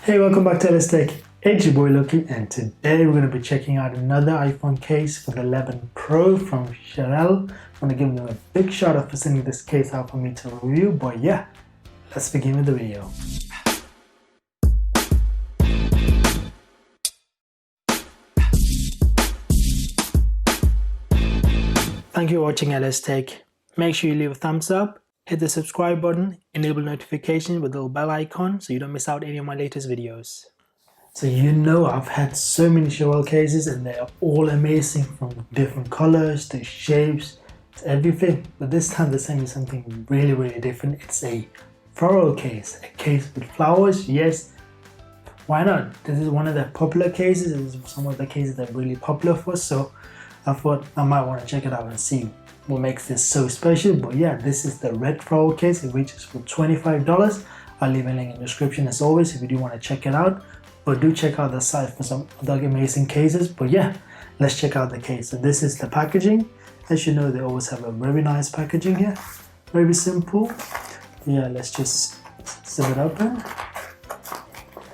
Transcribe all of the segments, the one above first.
Hey, welcome back to Let's Tech. It's your boy Loki, and today we're going to be checking out another iPhone case for the 11 Pro from CYRILL. I want to give them a big shout out for sending this case out for me to review, but yeah, let's begin with the video. Thank you for watching Let's Tech. Make sure you leave a thumbs up, hit the subscribe button, enable notifications with the little bell icon so you don't miss out any of my latest videos. So I've had so many CYRILL cases and they are all amazing, from different colors to shapes to everything. But this time they're sending me something really different. It's a floral case, a case with flowers. Yes, why not? This is one of the popular cases. This is some of the cases that are really popular for, so I thought I might want to check it out and see what makes this so special. But yeah, this is the Red Floral case. It reaches for $25. I'll leave a link in the description as always if you do want to check it out. But do check out the site for some other amazing cases. But yeah, let's check out the case. So this is the packaging. As you know, they always have a very nice packaging here. Very simple. Yeah, let's just zip it open.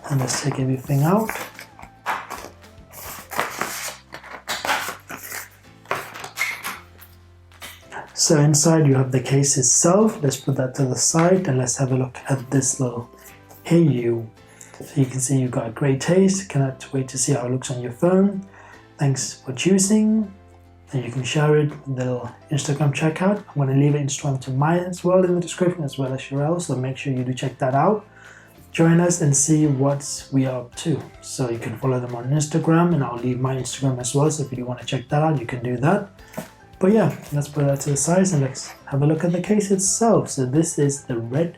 And let's take everything out. So inside you have the case itself. Let's put that to the side and let's have a look at this little Hey You. So you can see you've got a great taste. Cannot wait to see how it looks on your phone. Thanks for choosing. And you can share it with the little Instagram checkout. I'm going to leave an Instagram to mine as well in the description, as well as CYRILL, so make sure you do check that out. Join us and see what we are up to. So you can follow them on Instagram, and I'll leave my Instagram as well, so if you do want to check that out, you can do that. But yeah, let's put that to the side and let's have a look at the case itself. So this is the Red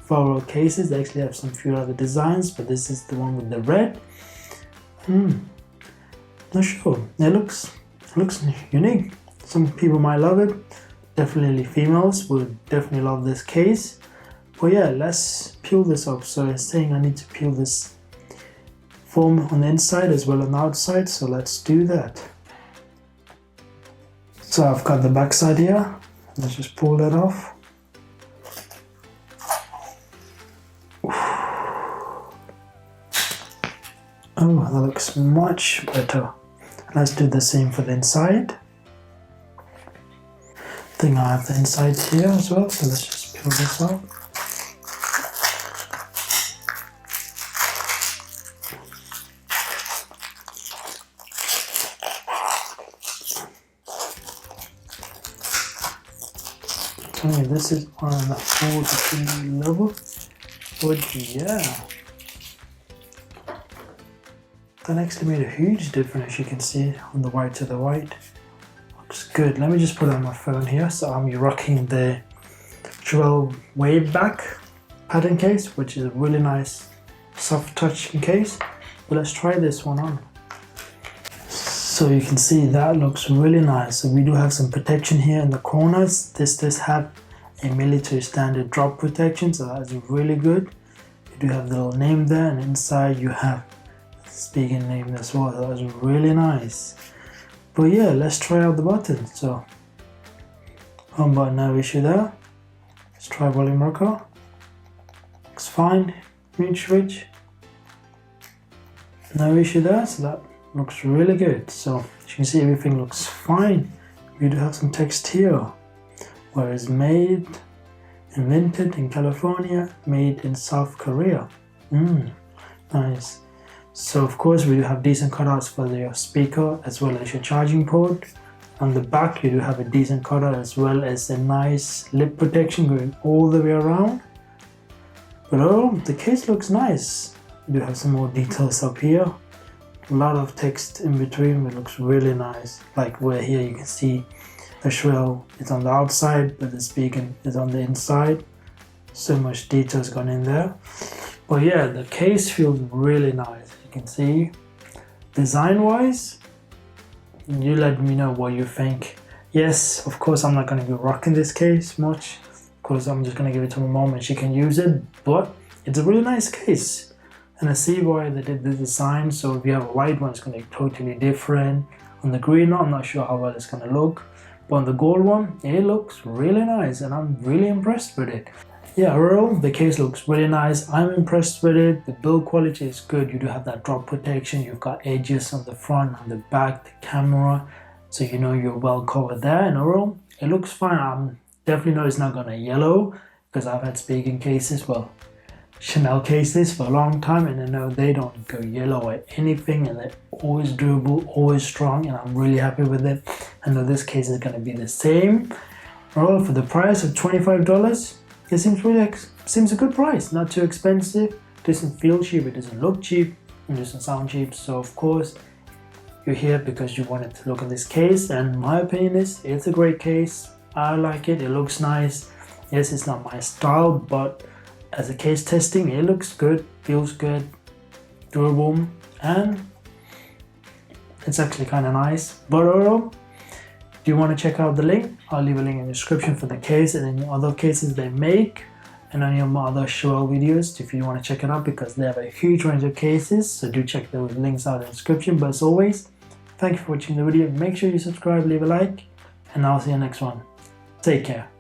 Floral cases. They actually have some few other designs, but this is the one with the red. Not sure. It looks unique. Some people might love it. Definitely females will definitely love this case. But yeah, let's peel this off. So it's saying I need to peel this foam on the inside as well as on the outside. So let's do that. So I've got the back side here. Let's just pull that off. Oh, that looks much better. Let's do the same for the inside. I think I have the inside here as well, so let's just peel this out. Okay, this is on the 4 level. But yeah, that actually made a huge difference, as you can see on the white to the white. Looks good. Let me just put it on my phone here. So I'm rocking the CYRILL Wave Back pattern case, which is a really nice soft touch case. But let's try this one on. So you can see that looks really nice. So we do have some protection here in the corners. This does have a military standard drop protection, so that's really good. You do have the little name there, and inside you have speaking name as well. That was really nice. But yeah, let's try out the button. So home button, no issue there. Let's try volume rocker. Looks fine. Mute switch, no issue there. So that looks really good. So as you can see, everything looks fine. We do have some text here, where it's made, invented in California, made in South Korea. Nice. So of course we do have decent cutouts for your speaker as well as your charging port. On the back you do have a decent cutout as well as a nice lip protection going all the way around. But oh, the case looks nice. We do have some more details up here. A lot of text in between, but it looks really nice. Like where here you can see the CYRILL is on the outside, but the speaker is on the inside. So much details gone in there. But yeah, the case feels really nice. You can see design wise, you let me know what you think. Yes, of course I'm not going to be rocking this case much because I'm just going to give it to my mom and she can use it, but it's a really nice case. And I see why they did the design. So if you have a white one, it's going to be totally different. On the green one, I'm not sure how well it's going to look, but on the gold one, it looks really nice and I'm really impressed with it. yeah, overall the case looks really nice. I'm impressed with it. The build quality is good. You do have that drop protection. You've got edges on the front, on the back, the camera, so you know you're well covered there. And overall it looks fine. I'm definitely know it's not gonna yellow because I've had speaking cases, well, Chanel cases for a long time, and I know they don't go yellow or anything, and they're always durable, always strong, and I'm really happy with it. I know this case is gonna be the same. Well, for the price of $25, it seems a good price. Not too expensive. It doesn't feel cheap. It doesn't look cheap. It doesn't sound cheap. So of course, you're here because you wanted to look at this case. And my opinion is, it's a great case. I like it. It looks nice. Yes, it's not my style, but as a case testing, it looks good, feels good, durable, and it's actually kind of nice. But overall, do you want to check out the link? I'll leave a link in the description for the case and any other cases they make and any of my other CYRILL videos if you want to check it out, because they have a huge range of cases, so do check those links out in the description. But as always, thank you for watching the video. Make sure you subscribe, leave a like, and I'll see you next one. Take care.